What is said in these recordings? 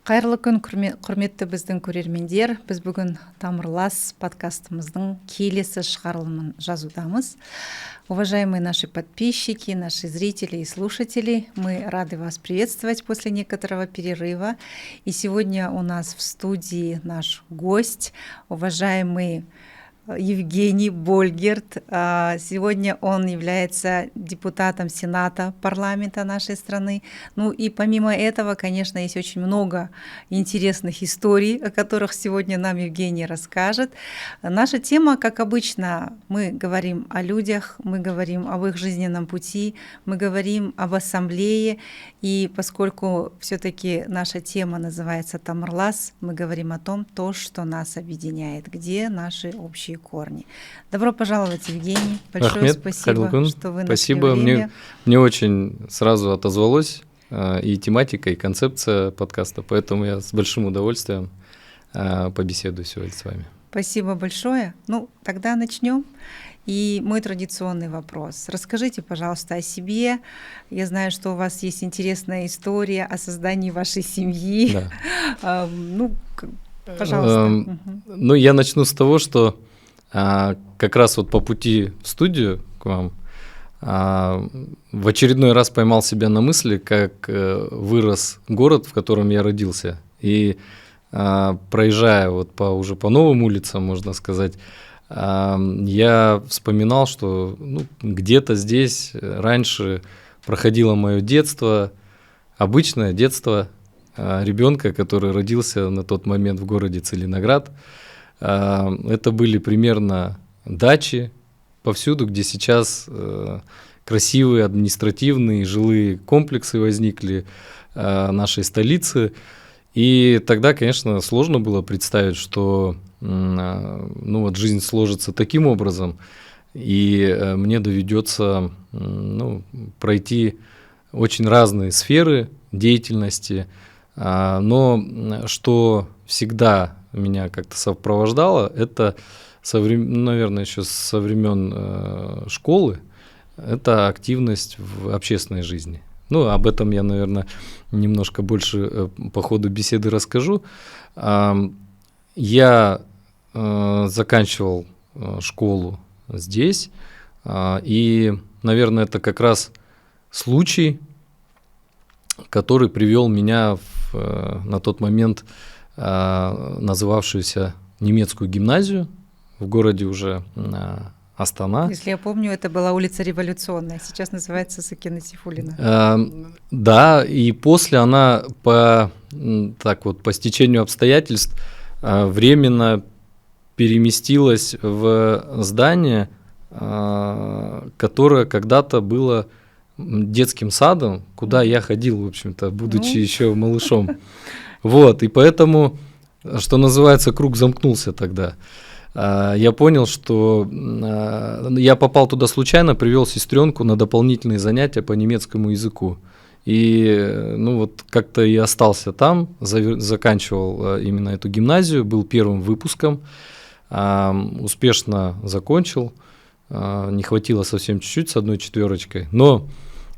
Қайырлы күн, құрметті біздің көрермендер. Біз бүгін Тамырлас подкастымыздың келесі шығарылымын жазудамыз. Уважаемые наши подписчики, наши зрители и слушатели, мы рады вас приветствовать после некоторого перерыва. И сегодня у нас в студии наш гость, уважаемый Евгений Больгерт. Сегодня он является депутатом Сената парламента нашей страны. Ну и помимо этого, конечно, есть очень много интересных историй, о которых сегодня нам Евгений расскажет. Наша тема, как обычно, мы говорим о людях, мы говорим об их жизненном пути, мы говорим об ассамблее. И поскольку все-таки наша тема называется Тамырлас, мы говорим о том, что нас объединяет, где наши общие корни. Добро пожаловать, Евгений. Большое Ахмед, спасибо, что вы нашли спасибо. время. Мне очень сразу отозвалось и тематика, и концепция подкаста, поэтому я с большим удовольствием побеседую сегодня с вами. Спасибо большое. Ну, тогда начнем. И мой традиционный вопрос. Расскажите, пожалуйста, о себе. Я знаю, что у вас есть интересная история о создании вашей семьи. Да. Пожалуйста. Ну, я начну с того, что как раз вот по пути в студию к вам в очередной раз поймал себя на мысли, как вырос город, в котором я родился. И проезжая вот уже по новым улицам, можно сказать, я вспоминал, что где-то здесь раньше проходило мое детство, обычное детство ребенка, который родился на тот момент в городе Целиноград. Это были примерно дачи повсюду, где сейчас красивые административные жилые комплексы возникли нашей столицы. И тогда, конечно, сложно было представить, что вот жизнь сложится таким образом, и мне доведется пройти очень разные сферы деятельности, но что всегда меня как-то сопровождало, это, наверное, еще со времен школы, это активность в общественной жизни. Об этом я, наверное, немножко больше по ходу беседы расскажу. Я заканчивал школу здесь, и, наверное, это как раз случай, который привел меня на тот момент называвшуюся немецкую гимназию в городе уже Астана. Если я помню, это была улица Революционная, сейчас называется Сакина Сейфуллина. Да, и после она по стечению обстоятельств временно переместилась в здание, которое когда-то было детским садом, куда я ходил, в общем-то, будучи еще малышом. Вот, и поэтому, что называется, круг замкнулся тогда. Я понял, что я попал туда случайно, привел сестренку на дополнительные занятия по немецкому языку. И как-то и остался там, заканчивал именно эту гимназию, был первым выпуском, успешно закончил, не хватило совсем чуть-чуть, с 1 четверочкой. Но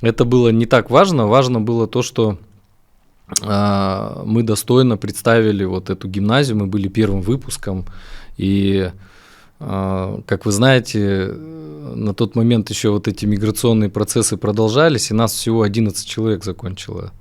это было не так важно, важно было то, что мы достойно представили вот эту гимназию, мы были первым выпуском, и, как вы знаете, на тот момент еще вот эти миграционные процессы продолжались, и нас всего 11 человек закончило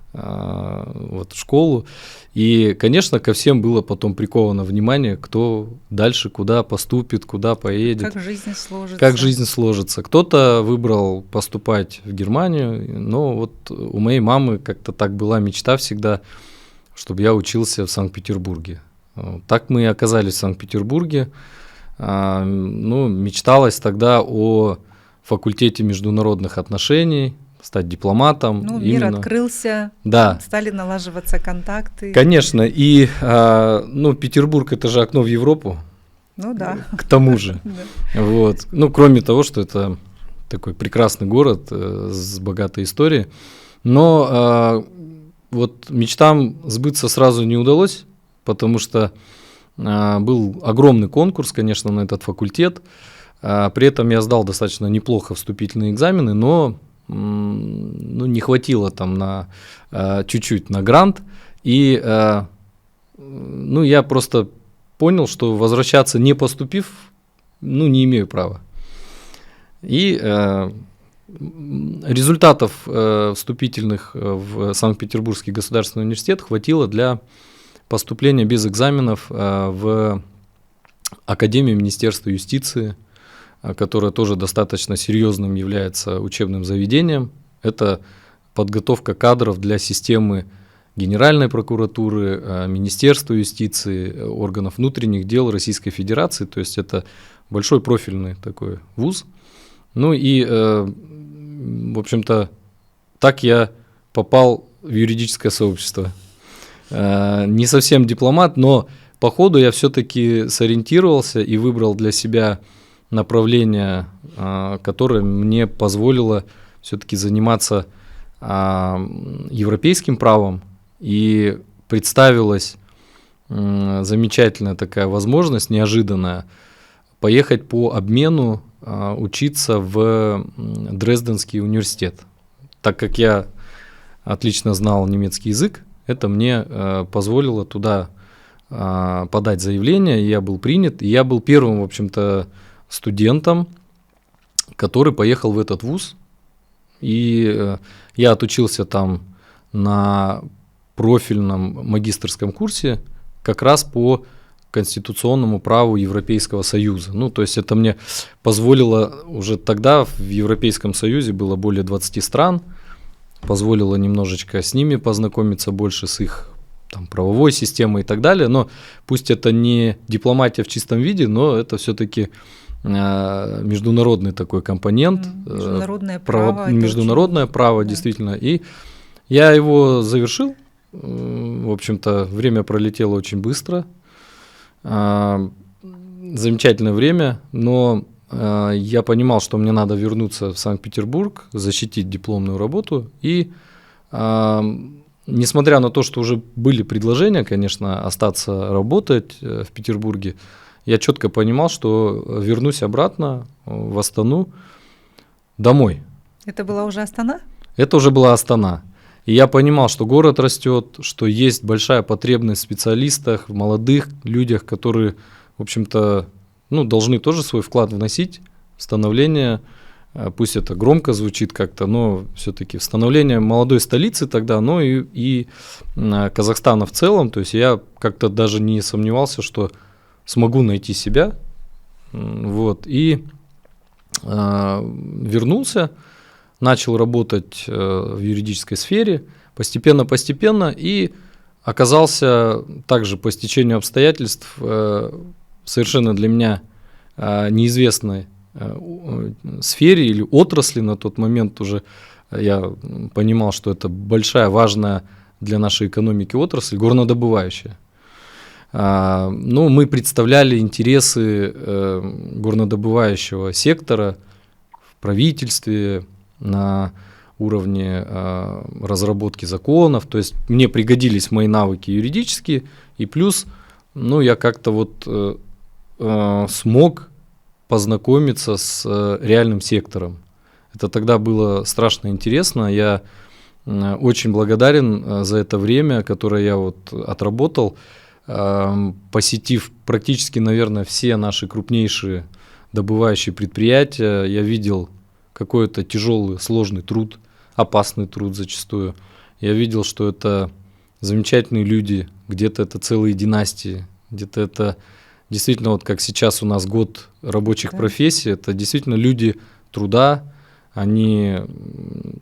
школу, и, конечно, ко всем было потом приковано внимание, кто дальше куда поступит, куда поедет. Как жизнь сложится. Как жизнь сложится. Кто-то выбрал поступать в Германию, но вот у моей мамы как-то так была мечта всегда, чтобы я учился в Санкт-Петербурге. Так мы и оказались в Санкт-Петербурге. Мечталось тогда о факультете международных отношений, стать дипломатом. Мир открылся, да. Стали налаживаться контакты. Конечно, и Петербург — это же окно в Европу. Да. К тому же. Вот. Кроме того, что это такой прекрасный город с богатой историей. Но вот мечтам сбыться сразу не удалось, потому что был огромный конкурс, конечно, на этот факультет. При этом я сдал достаточно неплохо вступительные экзамены, но не хватило там на чуть-чуть на грант. И ну, я просто понял, что возвращаться не поступив, ну, не имею права. И результатов вступительных в Санкт-Петербургский государственный университет хватило для поступления без экзаменов в Академию Министерства юстиции, которая тоже достаточно серьезным является учебным заведением. Это подготовка кадров для системы Генеральной прокуратуры, Министерства юстиции, органов внутренних дел Российской Федерации. То есть это большой профильный такой вуз. Ну и, в общем-то, так я попал в юридическое сообщество. Не совсем дипломат, но по ходу я все-таки сориентировался и выбрал для себя направление, которое мне позволило все-таки заниматься европейским правом. И представилась замечательная такая возможность, неожиданная, поехать по обмену учиться в Дрезденский университет. Так как я отлично знал немецкий язык, это мне позволило туда подать заявление, и я был принят. И я был первым, в общем-то, студентом, который поехал в этот вуз. И я отучился там на профильном магистерском курсе как раз по конституционному праву Европейского Союза. Ну, то есть это мне позволило уже тогда в Европейском Союзе было более 20 стран, позволило немножечко с ними познакомиться больше, с их там правовой системой и так далее. Но пусть это не дипломатия в чистом виде, но это все-таки международный такой компонент. Международное право. Международное право, да. Действительно. И я его завершил. В общем-то, время пролетело очень быстро. Замечательное время, но я понимал, что мне надо вернуться в Санкт-Петербург, защитить дипломную работу. И несмотря на то, что уже были предложения, конечно, остаться работать в Петербурге, я четко понимал, что вернусь обратно в Астану домой. Это была уже Астана? Это уже была Астана. И я понимал, что город растет, что есть большая потребность в специалистах, в молодых людях, которые, в общем-то, ну, должны тоже свой вклад вносить в становление, пусть это громко звучит как-то, но все-таки в становление молодой столицы тогда, но и Казахстана в целом. То есть я как-то даже не сомневался, что смогу найти себя. Вот. И вернулся. Начал работать в юридической сфере постепенно, и оказался также по стечению обстоятельств совершенно для меня неизвестной сфере или отрасли. На тот момент уже я понимал, что это большая, важная для нашей экономики отрасль, горнодобывающая. Ну, мы представляли интересы горнодобывающего сектора в правительстве, на уровне разработки законов, то есть мне пригодились мои навыки юридические, и плюс, ну, я как-то вот смог познакомиться с реальным сектором. Это тогда было страшно интересно, я очень благодарен за это время, которое я вот отработал, посетив практически, наверное, все наши крупнейшие добывающие предприятия, я видел какой-то тяжелый, сложный труд, опасный труд зачастую. Я видел, что это замечательные люди, где-то это целые династии, где-то это действительно, вот как сейчас у нас год рабочих профессий, это действительно люди труда, они,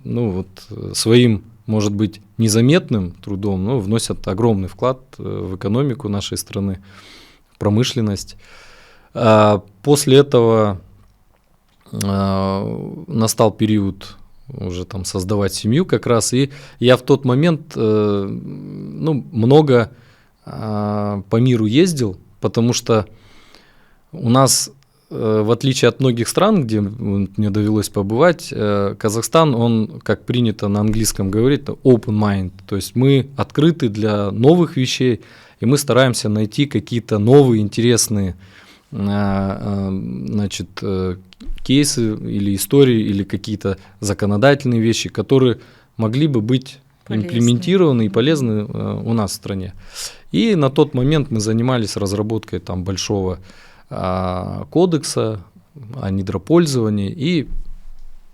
ну, вот, своим, может быть, незаметным трудом, но вносят огромный вклад в экономику нашей страны, в промышленность. После этого настал период уже там создавать семью как раз, и я в тот момент ну, много по миру ездил, потому что у нас, в отличие от многих стран, где мне довелось побывать, Казахстан, он, как принято на английском говорить, open mind, то есть мы открыты для новых вещей, и мы стараемся найти какие-то новые интересные, значит, кейсы или истории, или какие-то законодательные вещи, которые могли бы быть имплементированы и полезны у нас в стране. И на тот момент мы занимались разработкой там большого кодекса о недропользовании и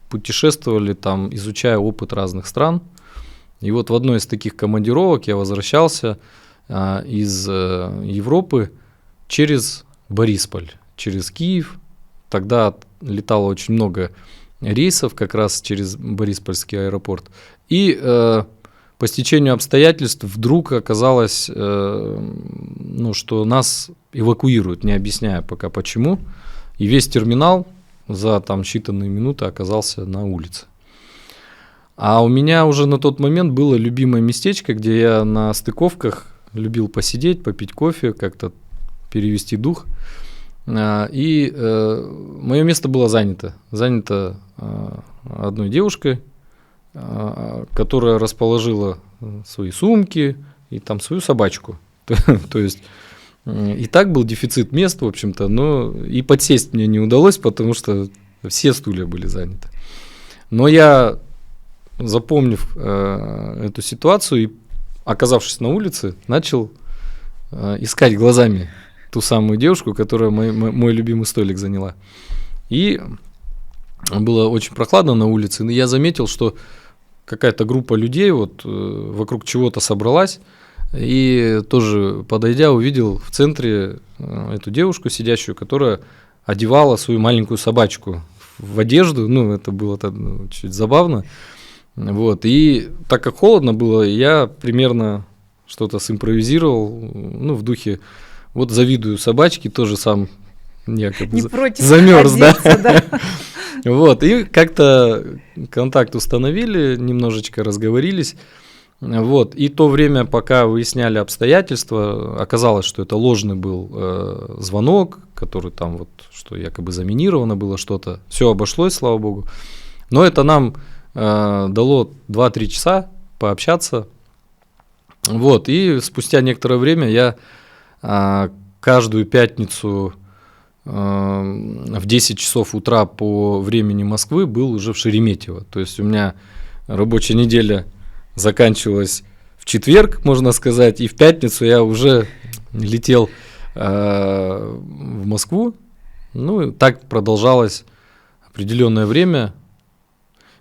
путешествовали там, изучая опыт разных стран. И вот в одной из таких командировок я возвращался из Европы через Борисполь, через Киев. Тогда летало очень много рейсов как раз через Бориспольский аэропорт. И по стечению обстоятельств вдруг оказалось, что нас эвакуируют, не объясняя пока почему. И весь терминал за там считанные минуты оказался на улице. А у меня уже на тот момент было любимое местечко, где я на стыковках любил посидеть, попить кофе, как-то перевести дух. И мое место было занято. Занято одной девушкой, которая расположила свои сумки и там свою собачку. То есть и так был дефицит мест, в общем-то, но и подсесть мне не удалось, потому что все стулья были заняты. Но я, запомнив эту ситуацию и оказавшись на улице, начал искать глазами ту самую девушку, которая мой любимый столик заняла. И было очень прохладно на улице, и я заметил, что какая-то группа людей вот вокруг чего-то собралась, и тоже, подойдя, увидел в центре эту девушку сидящую, которая одевала свою маленькую собачку в одежду. Это было чуть забавно. Вот. И так как холодно было, я примерно что-то симпровизировал, в духе, вот завидую собачке, тоже сам якобы замерз, да. Вот, и как-то контакт установили, немножечко разговорились. Вот, и то время, пока выясняли обстоятельства, оказалось, что это ложный был звонок, который там вот, что якобы заминировано было что-то. Все обошлось, слава богу. Но это нам дало 2-3 часа пообщаться. Вот, и спустя некоторое время я каждую пятницу в 10 часов утра по времени Москвы был уже в Шереметьево. То есть у меня рабочая неделя заканчивалась в четверг, можно сказать, и в пятницу я уже летел в Москву. И так продолжалось определенное время.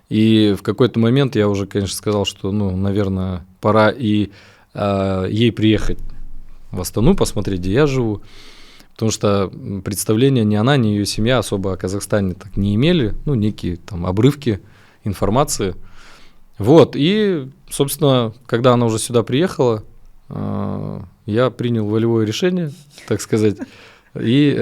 И в какой-то момент я уже, конечно, сказал, что, наверное, пора и ей приехать в Астану, посмотреть, где я живу. Потому что представления ни она, ни ее семья особо о Казахстане так не имели. Некие там обрывки информации. Вот, и, собственно, когда она уже сюда приехала, я принял волевое решение, так сказать, и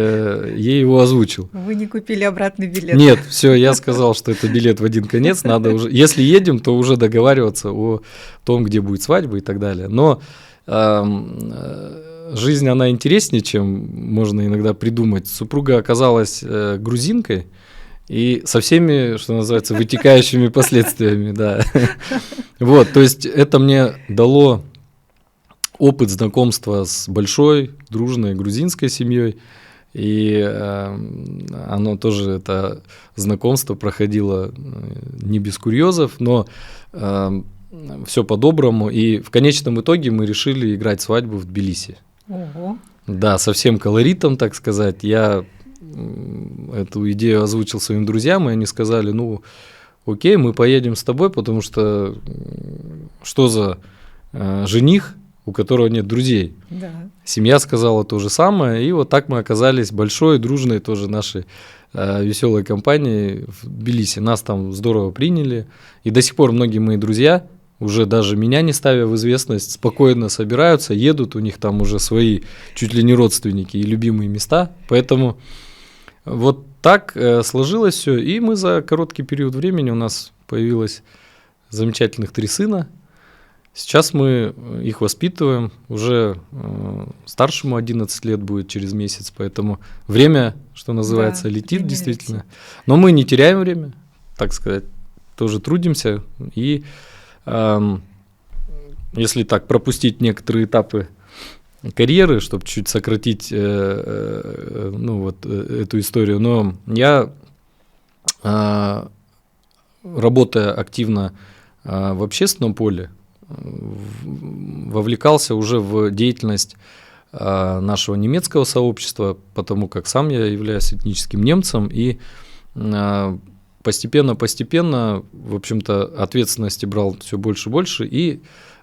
ей его озвучил. Вы не купили обратный билет? Нет, все, я сказал, что это билет в один конец, надо уже, если едем, то уже договариваться о том, где будет свадьба и так далее. Но жизнь, она интереснее, чем можно иногда придумать. Супруга оказалась грузинкой, и со всеми, что называется, вытекающими последствиями, да. Вот, то есть это мне дало опыт знакомства с большой, дружной грузинской семьей, и оно тоже, это знакомство проходило не без курьезов, но все по-доброму, и в конечном итоге мы решили играть свадьбу в Тбилиси. Ого. Да, со всем колоритом, так сказать. Я эту идею озвучил своим друзьям, и они сказали, окей, мы поедем с тобой, потому что за жених, у которого нет друзей? Да. Семья сказала то же самое, и вот так мы оказались большой, дружной тоже нашей веселой компанией в Тбилиси. Нас там здорово приняли, и до сих пор многие мои друзья, уже даже меня не ставя в известность, спокойно собираются, едут, у них там уже свои чуть ли не родственники и любимые места, поэтому вот так сложилось все, и мы за короткий период времени, у нас появилось замечательных 3 сына. Сейчас мы их воспитываем, уже старшему 11 лет будет через месяц, поэтому время, что называется, летит действительно. Летит. Но мы не теряем время, так сказать, тоже трудимся, и если так пропустить некоторые этапы карьеры, чтобы чуть сократить эту историю, но я, работая активно в общественном поле, вовлекался уже в деятельность нашего немецкого сообщества, потому как сам я являюсь этническим немцем, и постепенно, в общем-то, ответственности брал все больше и больше, и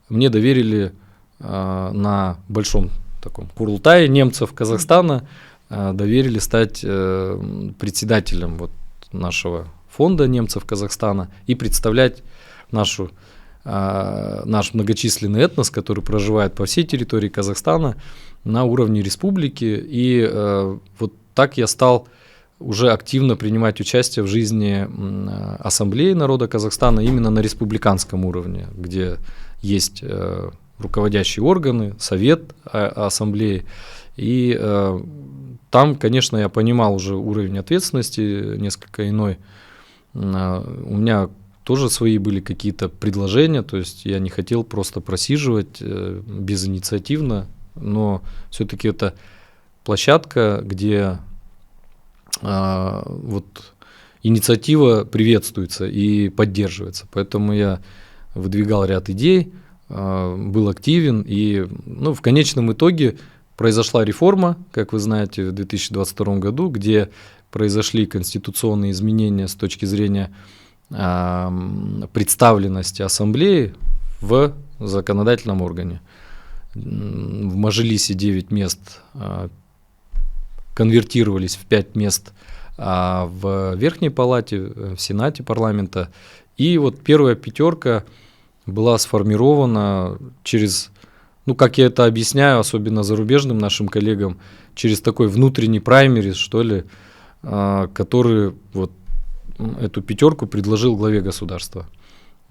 мне доверили на большом таком курултае немцев Казахстана, доверили стать председателем вот нашего фонда немцев Казахстана и представлять наш многочисленный этнос, который проживает по всей территории Казахстана на уровне республики. И вот так я стал уже активно принимать участие в жизни Ассамблеи народа Казахстана именно на республиканском уровне, где есть руководящие органы, совет Ассамблеи. И там, конечно, я понимал уже уровень ответственности несколько иной. У меня тоже свои были какие-то предложения, то есть я не хотел просто просиживать безинициативно, но все-таки это площадка, где вот инициатива приветствуется и поддерживается. Поэтому я выдвигал ряд идей, был активен, и в конечном итоге произошла реформа, как вы знаете, в 2022 году, где произошли конституционные изменения с точки зрения представленности Ассамблеи в законодательном органе. В Мажилисе 9 мест конвертировались в 5 мест в Верхней Палате, в Сенате парламента. И вот первая пятерка была сформирована через, как я это объясняю, особенно зарубежным нашим коллегам, через такой внутренний праймериз, что ли, который вот эту пятерку предложил главе государства.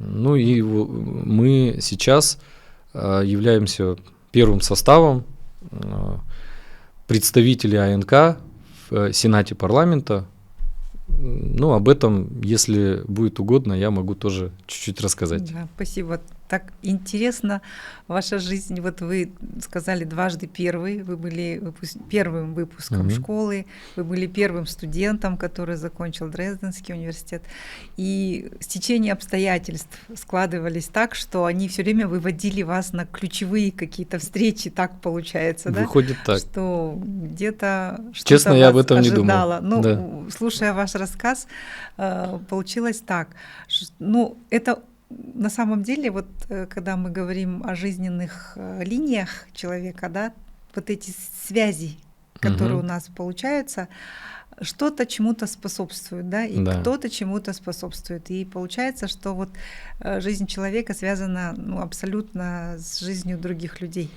И мы сейчас являемся первым составом представителей АНК в Сенате парламента. Об этом, если будет угодно, я могу тоже чуть-чуть рассказать. Да, спасибо. Так интересно ваша жизнь. Вот вы сказали дважды первый, вы были первым выпуском школы, вы были первым студентом, который закончил Дрезденский университет. И стечение обстоятельств складывались так, что они все время выводили вас на ключевые какие-то встречи. Так получается, да? Выходит так. Что где-то что-то Честно, я об этом ожидало. не думал. Слушая ваш рассказ, получилось так. Это на самом деле, вот когда мы говорим о жизненных линиях человека, да, вот эти связи, которые у нас получаются, что-то чему-то способствует, да, и кто-то чему-то способствует. И получается, что вот жизнь человека связана абсолютно с жизнью других людей.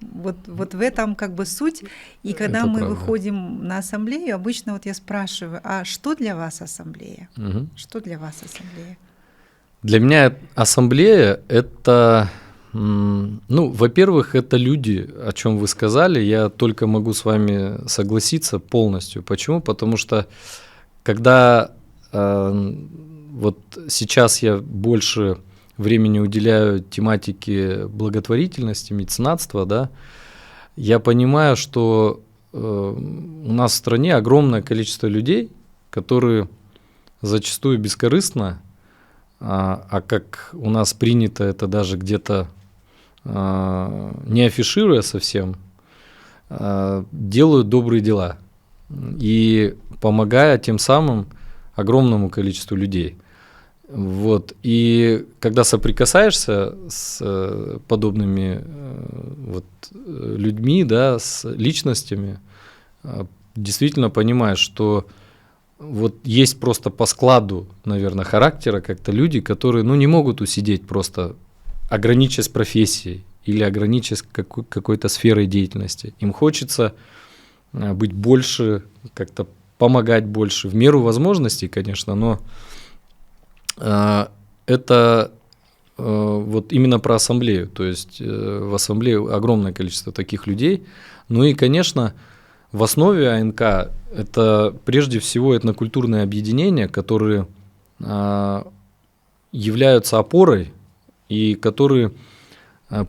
Вот в этом как бы суть. И когда мы выходим на ассамблею, обычно вот я спрашиваю, а что для вас ассамблея? Что для вас ассамблея? Для меня ассамблея — это, во-первых, это люди, о чем вы сказали. Я только могу с вами согласиться полностью. Почему? Потому что когда вот сейчас я больше времени уделяю тематике благотворительности, меценатства, да, я понимаю, что у нас в стране огромное количество людей, которые зачастую бескорыстно, а как у нас принято это даже где-то не афишируя совсем, делают добрые дела и помогая тем самым огромному количеству людей. Вот. И когда соприкасаешься с подобными людьми, да, с личностями, действительно понимаешь, что вот есть просто по складу, наверное, характера как-то люди, которые не могут усидеть просто, ограничиваясь профессией или ограничиваясь какой-то сферой деятельности. Им хочется быть больше, как-то помогать больше, в меру возможностей, конечно, но это вот именно про ассамблею. То есть в ассамблее огромное количество таких людей. И, конечно, в основе АНК это прежде всего этнокультурные объединения, которые являются опорой и которые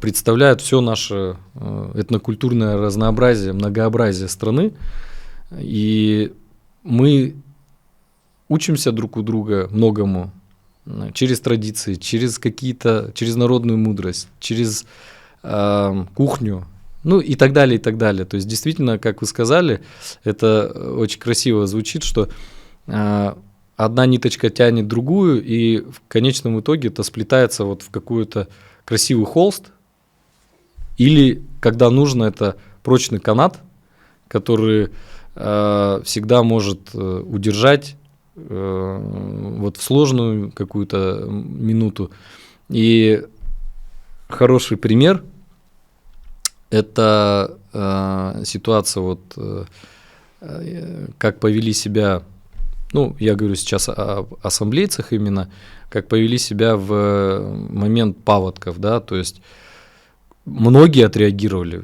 представляют все наше этнокультурное разнообразие, многообразие страны. И мы учимся друг у друга многому. через традиции, через народную мудрость, через кухню, ну и так далее, и так далее. То есть действительно, как вы сказали, это очень красиво звучит, что одна ниточка тянет другую, и в конечном итоге это сплетается вот в какую-то красивый холст, или, когда нужно, это прочный канат, который всегда может удержать вот в сложную какую-то минуту. И хороший пример – это ситуация, вот, как повели себя, ну, я говорю сейчас о ассамблейцах именно, как повели себя в момент паводков, да, то есть многие отреагировали,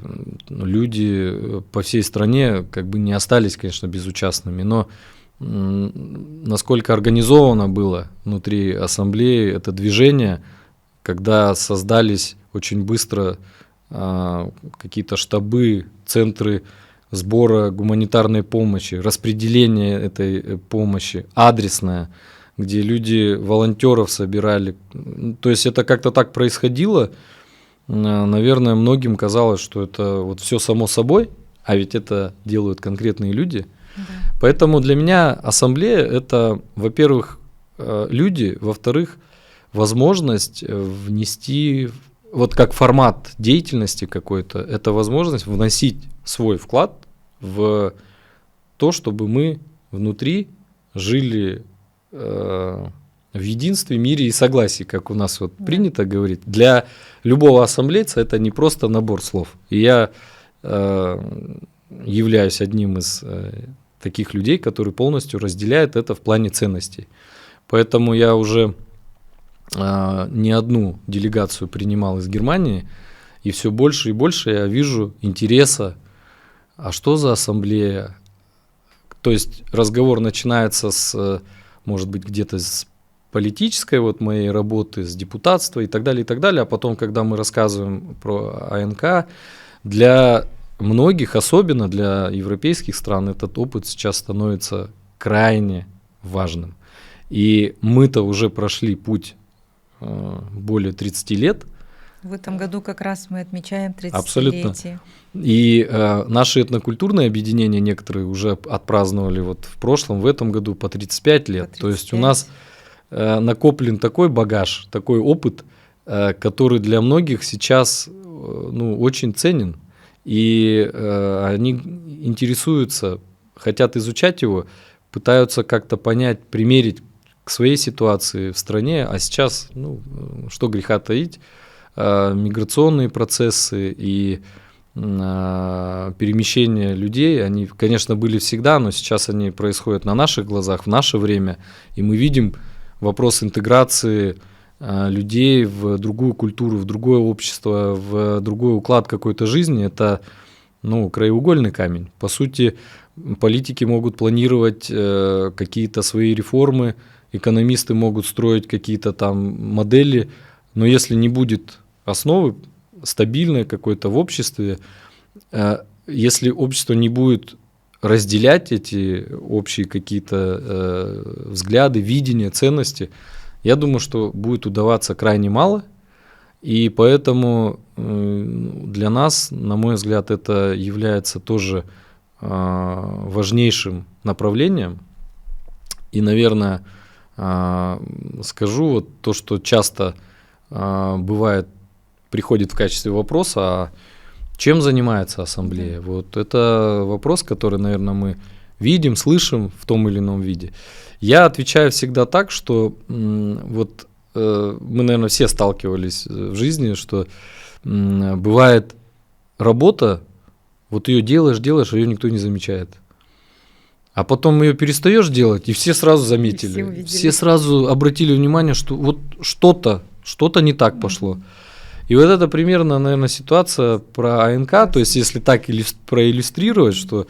люди по всей стране как бы не остались, конечно, безучастными, но насколько организовано было внутри ассамблеи это движение, когда создались очень быстро какие-то штабы, центры сбора гуманитарной помощи, распределения этой помощи, адресная, где люди волонтеров собирали. То есть это как-то так происходило. Наверное, многим казалось, что это вот все само собой, а ведь это делают конкретные люди. Да. Поэтому для меня ассамблея – это, во-первых, люди, во-вторых, возможность внести, вот как формат деятельности какой-то, это возможность вносить свой вклад в то, чтобы мы внутри жили в единстве, мире и согласии, как у нас вот принято говорить. Для любого ассамблейца это не просто набор слов. И я являюсь одним из таких людей, который полностью разделяет это в плане ценностей. Поэтому я уже не одну делегацию принимал из Германии, и все больше и больше я вижу интереса, а что за ассамблея? То есть разговор начинается с, может быть, где-то с политической вот моей работы, с депутатства и так далее, а потом, когда мы рассказываем про АНК, для многих, особенно для европейских стран, этот опыт сейчас становится крайне важным. И мы-то уже прошли путь более 30 лет. В этом году как раз мы отмечаем 30-летие. Абсолютно. И наши этнокультурные объединения некоторые уже отпраздновали вот в прошлом, в этом году по 35 лет. 35. То есть у нас накоплен такой багаж, такой опыт, который для многих сейчас очень ценен. И они интересуются, хотят изучать его, пытаются как-то понять, примерить к своей ситуации в стране. А сейчас, что греха таить, миграционные процессы и перемещение людей, они, конечно, были всегда, но сейчас они происходят на наших глазах, в наше время, и мы видим вопрос интеграции людей в другую культуру, в другое общество, в другой уклад какой-то жизни. Это краеугольный камень. По сути, политики могут планировать какие-то свои реформы, экономисты могут строить какие-то там модели, но если не будет основы стабильной какой-то в обществе, если общество не будет разделять эти общие какие-то взгляды, видения, ценности, я думаю, что будет удаваться крайне мало, и поэтому для нас, на мой взгляд, это является тоже важнейшим направлением. И, наверное, скажу вот то, что часто бывает, приходит в качестве вопроса, а чем занимается ассамблея? Вот это вопрос, который, наверное, мы видим, слышим в том или ином виде. Я отвечаю всегда так, что мы, наверное, все сталкивались в жизни, что бывает работа, вот ее делаешь, а ее никто не замечает. А потом ее перестаешь делать, и все сразу заметили. Все сразу обратили внимание, что вот что-то не так пошло. И вот это примерно, наверное, ситуация про АНК, то есть если так проиллюстрировать, что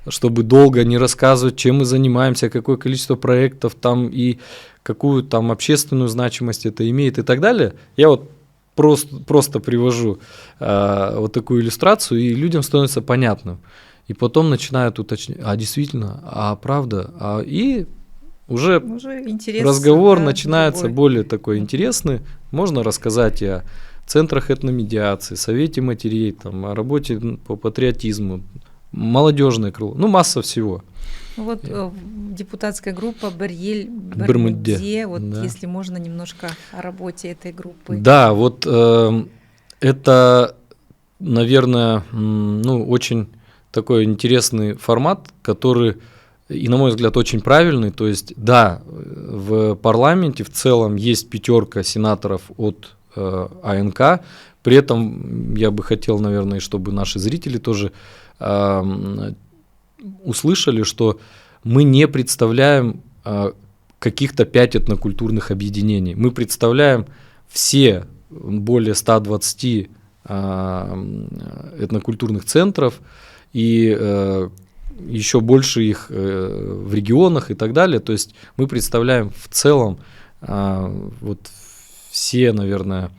чтобы долго не рассказывать, чем мы занимаемся, какое количество проектов там и какую там общественную значимость это имеет и так далее, я вот просто привожу вот такую иллюстрацию, и людям становится понятным. И потом начинают уточнять, а действительно, а правда, и уже интерес, разговор да, начинается другой. более такой интересный. Можно рассказать и о центрах этномедиации, совете матерей, там, о работе по патриотизму, молодежное крыло, ну масса всего. Вот депутатская группа «Бір-ел Бір-мүдде», Бір-мүдде», вот да. если можно немножко о работе этой группы. Да, вот это, наверное, очень такой интересный формат, который, и на мой взгляд, очень правильный. То есть, да, в парламенте в целом есть 5 сенаторов от АНК. При этом я бы хотел, наверное, чтобы наши зрители тоже услышали, что мы не представляем каких-то 5 этнокультурных объединений. Мы представляем все более 120 этнокультурных центров и еще больше их в регионах и так далее. То есть мы представляем в целом вот все, наверное,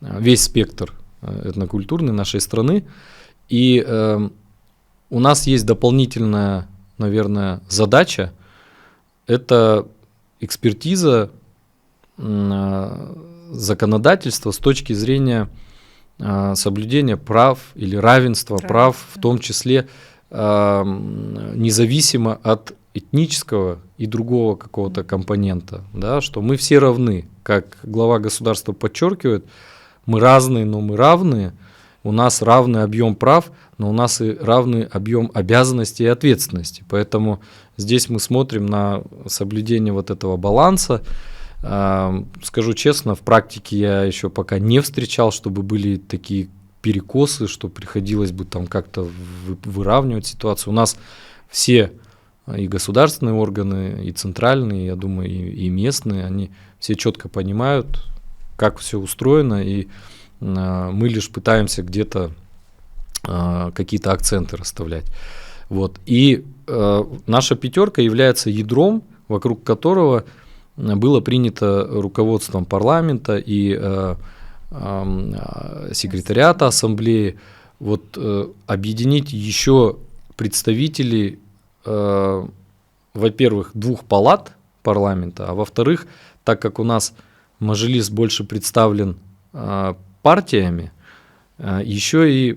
весь спектр этнокультурный нашей страны. И у нас есть дополнительная, наверное, задача – это экспертиза законодательства с точки зрения соблюдения прав или равенства прав, в том числе независимо от этнического и другого какого-то компонента, да, что мы все равны, как глава государства подчеркивает, мы разные, но мы равные, у нас равный объем прав, но у нас и равный объем обязанностей и ответственности. Поэтому здесь мы смотрим на соблюдение вот этого баланса. Скажу честно, в практике я еще пока не встречал, чтобы были такие перекосы, что приходилось бы там как-то выравнивать ситуацию. У нас все и государственные органы, и центральные, я думаю, и местные, они все четко понимают, как все устроено, и мы лишь пытаемся где-то какие-то акценты расставлять. Вот. И наша 5 является ядром, вокруг которого было принято руководством парламента и секретариата ассамблеи вот, объединить еще представителей, во-первых, 2 палат парламента, а во-вторых, так как у нас Мажилис больше представлен партиями, еще и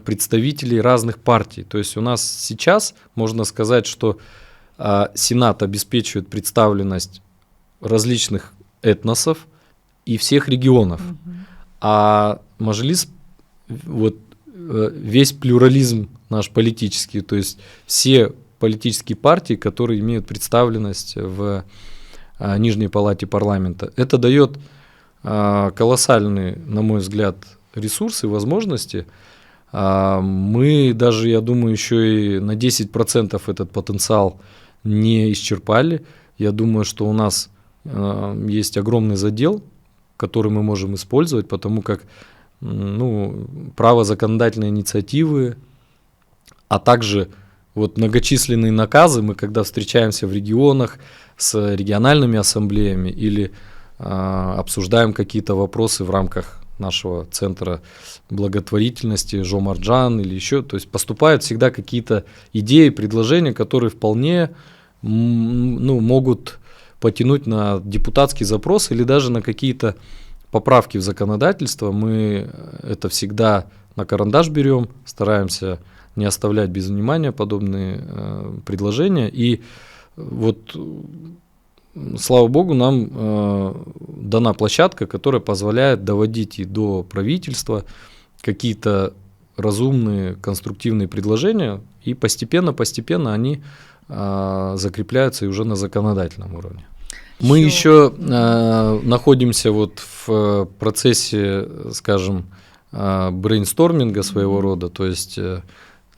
представителей разных партий. То есть у нас сейчас можно сказать, что Сенат обеспечивает представленность различных этносов и всех регионов. А Мажилис, вот весь плюрализм наш политический, то есть все политические партии, которые имеют представленность в Нижней палате парламента. Это дает колоссальные, на мой взгляд, ресурсы, возможности. Мы даже, я думаю, еще и на 10% этот потенциал не исчерпали. Я думаю, что у нас есть огромный задел, который мы можем использовать, потому как право законодательной инициативы, а также вот многочисленные наказы, мы когда встречаемся в регионах с региональными ассамблеями или обсуждаем какие-то вопросы в рамках нашего центра благотворительности, Жомарджан или еще, то есть поступают всегда какие-то идеи, предложения, которые вполне могут потянуть на депутатский запрос или даже на какие-то поправки в законодательство. Мы это всегда на карандаш берем, стараемся не оставлять без внимания подобные предложения. И вот, слава богу, нам дана площадка, которая позволяет доводить и до правительства какие-то разумные, конструктивные предложения, и постепенно они закрепляются и уже на законодательном уровне. Мы еще находимся вот в процессе, скажем, брейнсторминга своего рода, то есть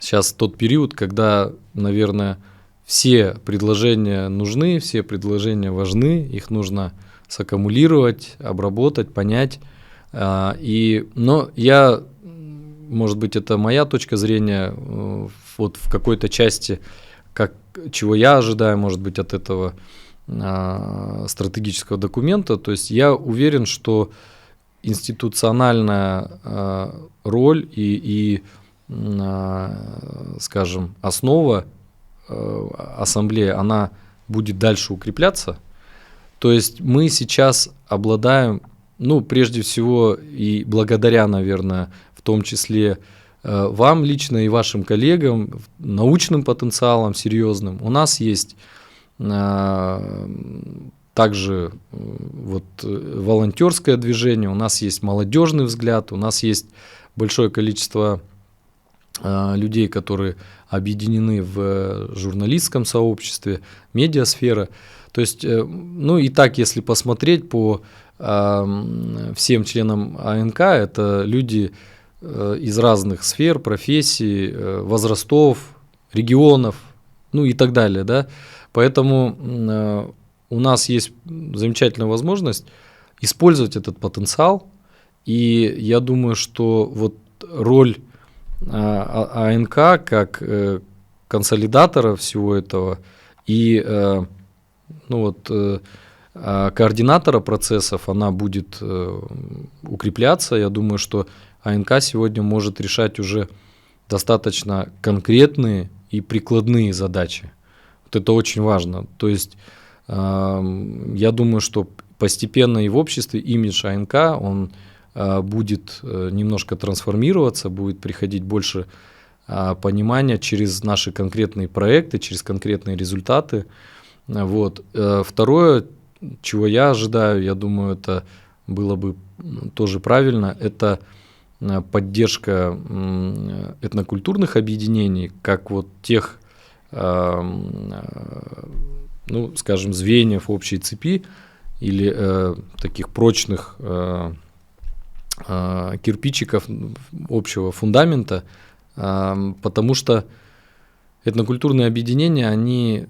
сейчас тот период, когда, наверное, все предложения нужны, все предложения важны, их нужно саккумулировать, обработать, понять. Но я, может быть, это моя точка зрения, вот в какой-то части, чего я ожидаю, может быть, от этого стратегического документа. То есть я уверен, что институциональная роль и скажем, основа ассамблеи, она будет дальше укрепляться. То есть мы сейчас обладаем, прежде всего и благодаря, наверное, в том числе вам лично и вашим коллегам, научным потенциалом серьезным. У нас есть также волонтерское движение, у нас есть молодежный взгляд, у нас есть большое количество людей, которые объединены в журналистском сообществе, медиасфера. То есть, и так, если посмотреть по всем членам АНК, это люди из разных сфер, профессий, возрастов, регионов, и так далее, да. Поэтому у нас есть замечательная возможность использовать этот потенциал, и я думаю, что вот роль АНК как консолидатора всего этого и координатора процессов, она будет укрепляться. Я думаю, что АНК сегодня может решать уже достаточно конкретные и прикладные задачи. Вот это очень важно. То есть я думаю, что постепенно и в обществе имидж АНК, он будет немножко трансформироваться, будет приходить больше понимания через наши конкретные проекты, через конкретные результаты. Вот. Второе, чего я ожидаю, я думаю, это было бы тоже правильно, это поддержка этнокультурных объединений, как вот тех, скажем, звеньев общей цепи или таких прочных кирпичиков общего фундамента, потому что этнокультурные объединения, они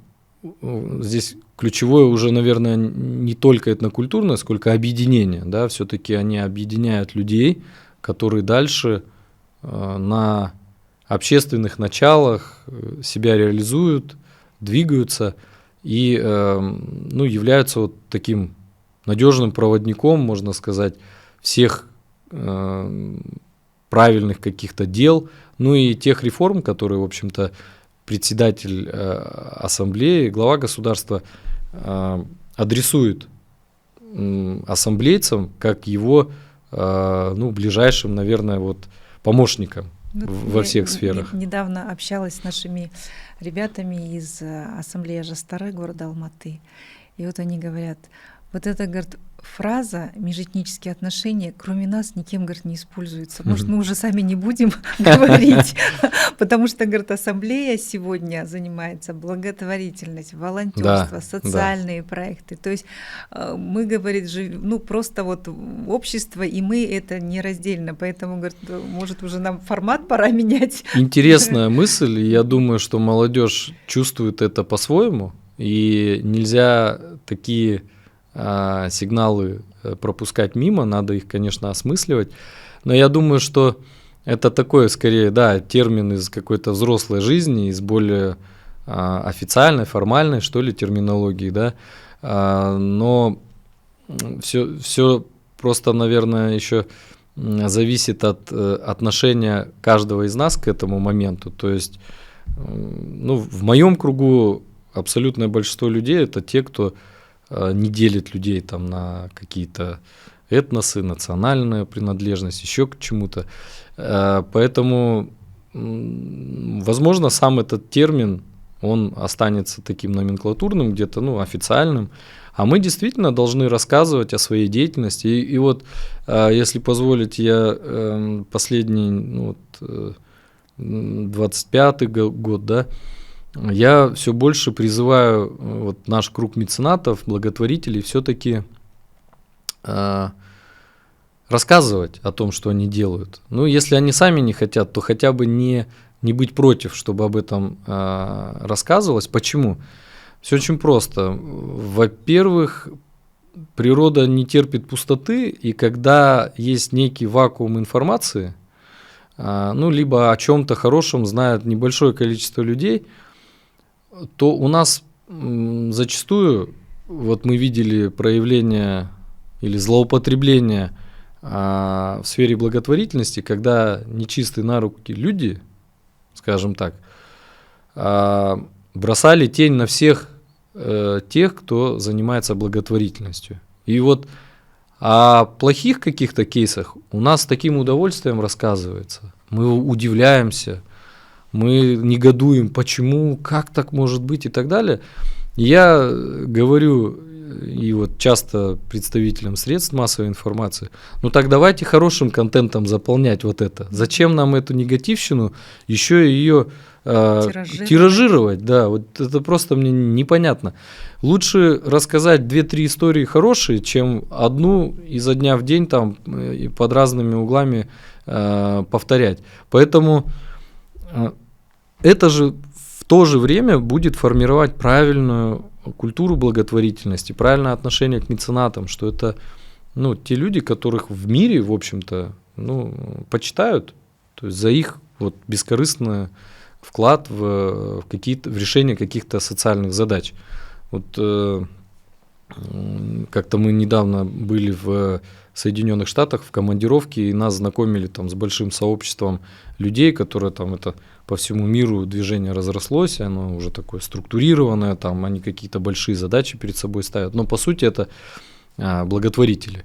здесь ключевое уже, наверное, не только этнокультурное, сколько объединение, да, все-таки они объединяют людей, которые дальше на общественных началах себя реализуют, двигаются и являются вот таким надежным проводником, можно сказать, всех правильных каких-то дел, и тех реформ, которые, в общем-то, председатель ассамблеи, глава государства адресует ассамблейцам как его ближайшим, наверное, помощникам во всех сферах. Недавно общалась с нашими ребятами из ассамблеи Жастары города Алматы, и вот они говорят, вот это, говорит, фраза «межэтнические отношения» кроме нас никем, говорит, не используется. Может, мы уже сами не будем говорить, потому что, говорит, ассамблея сегодня занимается благотворительностью, волонтерство, социальные проекты. То есть мы, говорит, просто вот общество, и мы это нераздельно. Поэтому, говорит, может, уже нам формат пора менять. Интересная мысль, и я думаю, что молодежь чувствует это по-своему, и нельзя такие сигналы пропускать мимо, надо их, конечно, осмысливать. Но я думаю, что это такой, скорее, термин из какой-то взрослой жизни, из более официальной, формальной, что ли, терминологии, да. Но все просто, наверное, еще зависит от отношения каждого из нас к этому моменту. То есть, в моем кругу абсолютное большинство людей – это те, кто не делит людей там на какие-то этносы, национальную принадлежность, еще к чему-то. Поэтому, возможно, сам этот термин, он останется таким номенклатурным, где-то официальным, а мы действительно должны рассказывать о своей деятельности. И вот, если позволите, я последний, 25-й год, да, я все больше призываю наш круг меценатов, благотворителей все-таки рассказывать о том, что они делают. Если они сами не хотят, то хотя бы не быть против, чтобы об этом рассказывалось. Почему? Все очень просто. Во-первых, природа не терпит пустоты, и когда есть некий вакуум информации, либо о чем-то хорошем знает небольшое количество людей, то у нас зачастую, мы видели проявление или злоупотребление в сфере благотворительности, когда нечистые на руки люди, скажем так, бросали тень на всех тех, кто занимается благотворительностью. И вот о плохих каких-то кейсах у нас с таким удовольствием рассказывается. Мы удивляемся, мы негодуем, почему, как так может быть и так далее. Я говорю, и вот часто представителям средств массовой информации, ну так давайте хорошим контентом заполнять вот это. Зачем нам эту негативщину еще ее тиражировать? Да, вот это просто мне непонятно. Лучше рассказать 2-3 истории хорошие, чем одну изо дня в день там и под разными углами повторять. Поэтому это же в то же время будет формировать правильную культуру благотворительности, правильное отношение к меценатам, что это те люди, которых в мире, в общем-то, почитают, то есть за их вот бескорыстный вклад в решение каких-то социальных задач. Вот как-то мы недавно были в Соединенных Штатах в командировке, и нас знакомили там с большим сообществом людей, которые там это по всему миру движение разрослось, оно уже такое структурированное, там они какие-то большие задачи перед собой ставят, но по сути это благотворители.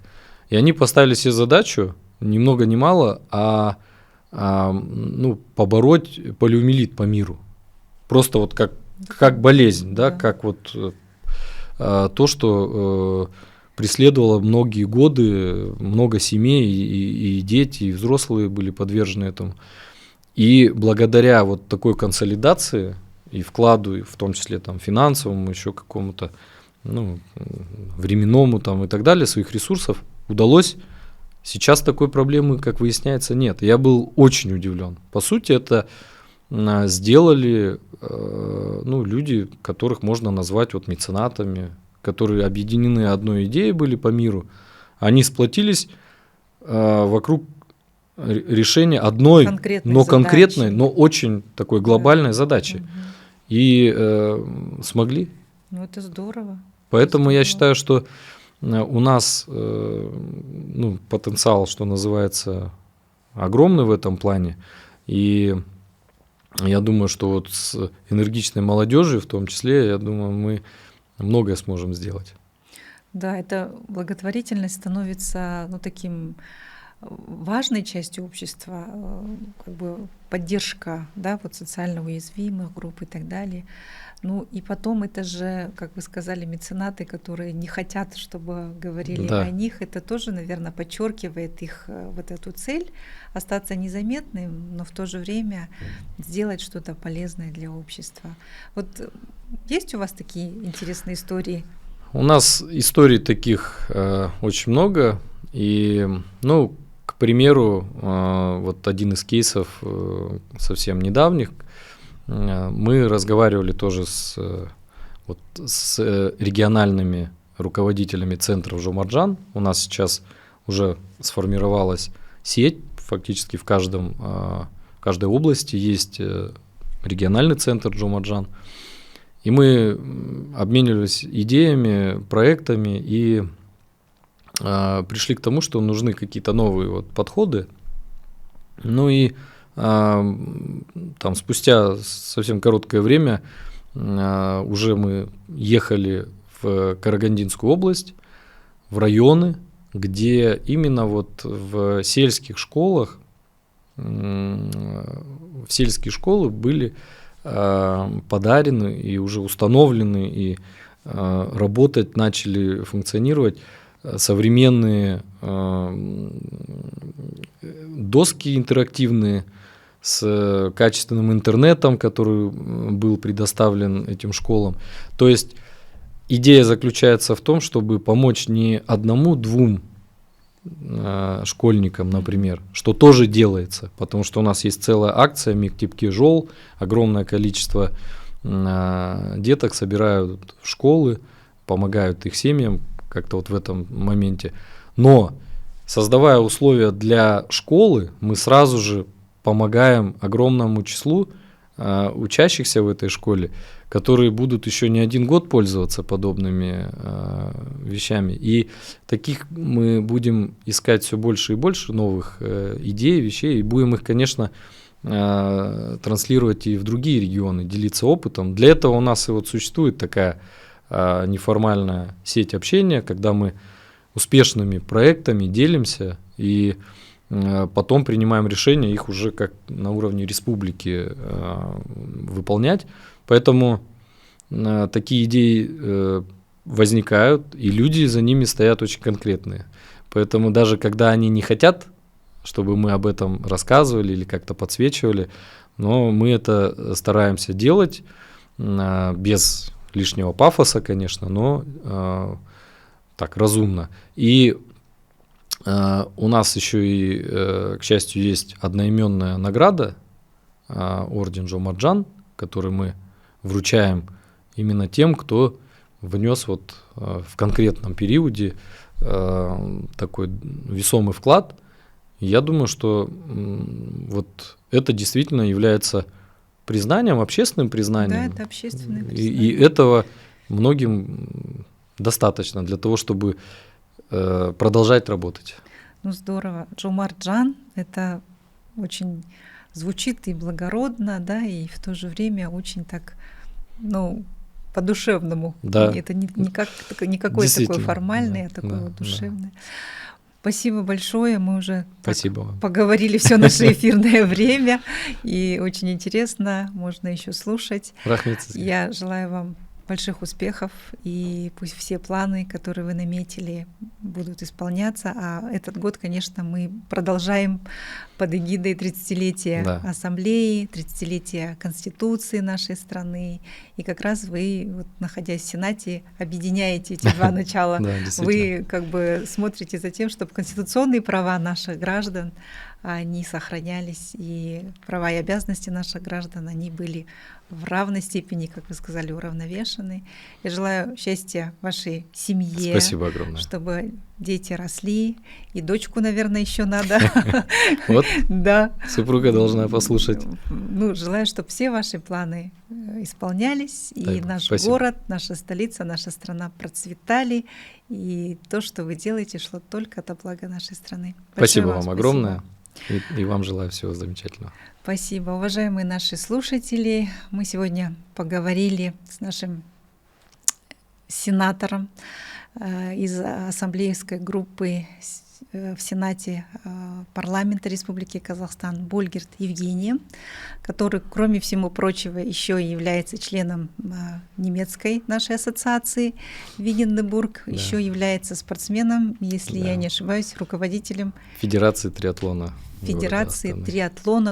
И они поставили себе задачу ни много ни мало, побороть полиомиелит по миру. Просто вот как болезнь, да, как вот то, что преследовало многие годы, много семей, и дети, и взрослые были подвержены этому. И благодаря вот такой консолидации и вкладу, и в том числе там финансовому, еще какому-то временному там и так далее, своих ресурсов, удалось. Сейчас такой проблемы, как выясняется, нет. Я был очень удивлен. По сути, это сделали люди, которых можно назвать вот меценатами, которые объединены одной идеей были по миру. Они сплотились вокруг решения одной, конкретной, но очень такой глобальной задачи. И смогли. Это здорово. Поэтому я считаю, что у нас потенциал, что называется, огромный в этом плане. И я думаю, что вот с энергичной молодежью, в том числе, я думаю, мы многое сможем сделать. Да, эта благотворительность становится таким важной частью общества, как бы поддержка, да, вот социально уязвимых групп и так далее. И потом это же, как вы сказали, меценаты, которые не хотят, чтобы говорили о них, это тоже, наверное, подчеркивает их вот эту цель остаться незаметным, но в то же время сделать что-то полезное для общества. Вот есть у вас такие интересные истории? У нас историй таких очень много, и, к примеру, вот один из кейсов совсем недавних, мы разговаривали тоже с региональными руководителями центров Жомарджан. У нас сейчас уже сформировалась сеть, фактически в каждой области есть региональный центр Жомарджан. И мы обменивались идеями, проектами и пришли к тому, что нужны какие-то новые подходы. Там спустя совсем короткое время уже мы ехали в Карагандинскую область, в районы, где именно вот в сельских школах, в сельские школы были подарены и уже установлены, и работать начали, функционировать современные доски интерактивные, с качественным интернетом, который был предоставлен этим школам. То есть идея заключается в том, чтобы помочь не одному-двум школьникам, например, что тоже делается, потому что у нас есть целая акция «Мектепке жол», огромное количество деток собирают в школы, помогают их семьям как-то вот в этом моменте. Но создавая условия для школы, мы сразу же помогаем огромному числу учащихся в этой школе, которые будут еще не один год пользоваться подобными вещами. И таких мы будем искать все больше и больше новых идей, вещей, и будем их, конечно, транслировать и в другие регионы, делиться опытом. Для этого у нас и вот существует такая неформальная сеть общения, когда мы успешными проектами делимся и потом принимаем решения их уже как на уровне республики выполнять. Поэтому такие идеи возникают, и люди за ними стоят очень конкретные. Поэтому даже когда они не хотят, чтобы мы об этом рассказывали или как-то подсвечивали, но мы это стараемся делать без лишнего пафоса, конечно, но так, разумно. И у нас еще и, к счастью, есть одноименная награда, орден Жомарт-Жан, который мы вручаем именно тем, кто внес вот в конкретном периоде такой весомый вклад. Я думаю, что вот это действительно является признанием, общественным признанием. Да, это общественное признание. И этого многим достаточно для того, чтобы продолжать работать. Ну здорово. Жомарт-Жан — это очень звучит и благородно, да, и в то же время очень так, ну, по-душевному. Да. Это не какой такой формальный, а такой вот душевный. Да. Спасибо большое. Мы уже поговорили все наше эфирное время, и очень интересно, можно еще слушать. Я желаю вам больших успехов, и пусть все планы, которые вы наметили, будут исполняться. А этот год, конечно, мы продолжаем под эгидой 30-летия Ассамблеи, 30-летия Конституции нашей страны. И как раз вы, вот, находясь в Сенате, объединяете эти два начала. Вы как бы смотрите за тем, чтобы конституционные права наших граждан, они сохранялись, и права и обязанности наших граждан, они были в равной степени, как вы сказали, уравновешены. Я желаю счастья вашей семье. Спасибо огромное. Чтобы дети росли, и дочку, наверное, еще надо. Вот, да. Супруга должна послушать. Ну, желаю, чтобы все ваши планы исполнялись, и наш город, наша столица, наша страна процветали, и то, что вы делаете, шло только от блага нашей страны. Спасибо вам огромное. И вам желаю всего замечательного. Спасибо. Уважаемые наши слушатели, мы сегодня поговорили с нашим сенатором из ассамблейской группы в Сенате парламента Республики Казахстан Больгерт Евгением, который, кроме всего прочего, еще и является членом немецкой нашей ассоциации Вигендебург, еще является спортсменом, если я не ошибаюсь, руководителем Федерации триатлона.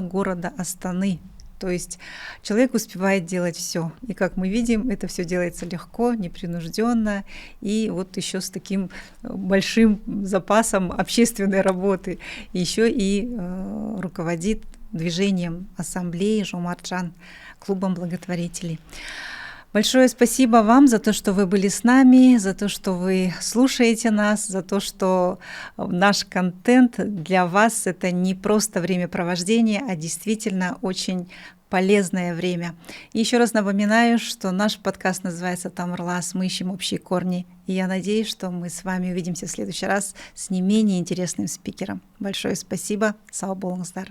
Города Астаны. То есть человек успевает делать все. И как мы видим, это все делается легко, непринужденно, и вот еще с таким большим запасом общественной работы. Еще и руководит движением ассамблеи Жомарт-Жан, клубом благотворителей. Большое спасибо вам за то, что вы были с нами, за то, что вы слушаете нас, за то, что наш контент для вас — это не просто времяпровождение, а действительно очень полезное время. И еще раз напоминаю, что наш подкаст называется «Тамырлас. Мы ищем общие корни». И я надеюсь, что мы с вами увидимся в следующий раз с не менее интересным спикером. Большое спасибо. Сау болыңыздар.